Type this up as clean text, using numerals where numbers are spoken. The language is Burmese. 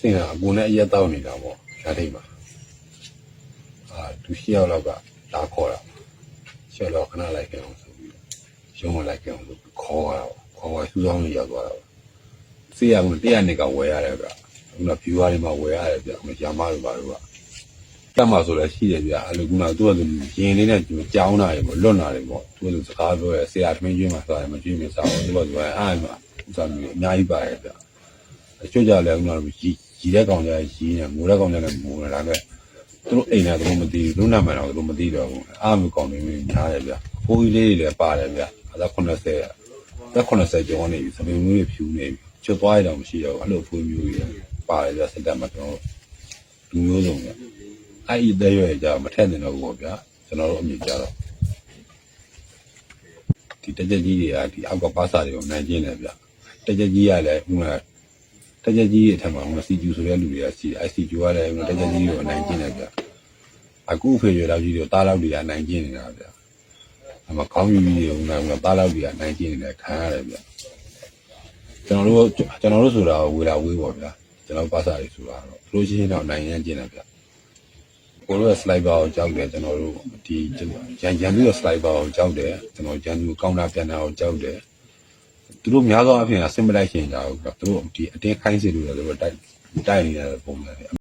စင်ကအကူနဲ့အရက်တောက်နေတာပေါ့ဓာတ်ထိပ်မှာသူရှေ့ရောက်တော့ကလာခေါ်တာရှေ့တော့ခဏလိုက်ကြအောင်ဆိုပြီးရုံးမလိုက်ကြအောင်ဆိုခေါ်တာခေါ်စူးစောင်းနေရောက်သွားတာစေးရက100နှစ်ကဝယ်ရတယ်ဗျခုနဖြူဝါးတွေမှာဝယ်ရတယ်ဗျရမတို့ပါတော့ကတ်မှာဆိုလည်းရှိတယ်ဗျအဲ့လိုခုနသူကရင်လေးနဲ့ကြောင်းတာတွေပေါ့လွတ်လာတယ်ပေါ့သူကစကားပြောရဲဆရာထမင်းကျွေးမှာစားတယ်မကျွေးမစားဘူးသူကအားမှာဥစားမျိုးအများကြီးပါတယ်ဗျအချို့ကြလည်းခုနရီတဲ့ကောင်ကြရီနေငိုတဲ့ကောင်ကြလည်းငိုနေတာပဲသူတို့အိမ်နဲ့သူတို့မသိဘူးလူနာမှန်တော့သူတို့မသိတော့ဘူးအားမျိုးကောင်တွေများတယ်ဗျဖိုးကြီးလေးတွေလည်းပါတယ်ဗျအသက်80ကျော်နေပြီစပင်းမျိုးတွေဖြူနေပြီချွတ်သွားရတော့မရှိတော့ဘူးအဲ့လိုဖိုးမျိုးကြီးပါတယ်ဗျစစ်တပ်မှာကျွန်တော်လူမျိုးစုံဗျအဲ့ဒီတဲ့ရွယ်ကြမထက်နေတော့ဘူးဗျာကျွန်တော်တို့အမြင်ကြတော့ဒီတက်ကြကြီးတွေကဒီအောက်ကပါစာတွေကိုနိုင်ကျင်းတယ်ဗျတက်ကြကြီးကလည်းဥမာတက်ကြကြီးရဲ့အထက်မှာစီကျူဆိုတဲ့လူတွေကစီအိုက်စီကျူကလည်းတက်ကြကြီးကိုနိုင်ကျင်းတယ်ဗျအခုဖေရွယ်လောက်ကြီးတွေတားလောက်တွေကနိုင်ကျင်းနေတာဗျအမကောင်းယူကြီးတွေဥမာတားလောက်တွေကနိုင်ကျင်းနေတယ်ခံရတယ်ဗျကျွန်တော်တို့ဆိုတာဝေလာဝေးပေါ့ဗျာကျွန်တော်ပါစာတွေဆိုတာတော့သူတို့ချင်းတော့နိုင်ရမ်းကျင်းတယ်ဗျကိုတို့ရဲ့ slide bar ကိုကြောက်တယ်ကျွန်တော်တို့ဒီရန်သူရဲ့ slide bar ကိုကြောက်တယ်ကျွန်တော်ရန်သူကောင်တာပြန်တာကိုကြောက်တယ်သူတို့များသောအားဖြင့်အစင်မလိုက်ရှင်ကြဘူးဗျသူတို့ဒီအတင်းခိုင်းစီလို့လည်းသူတို့တိုက်နေတဲ့ပုံစံတွေ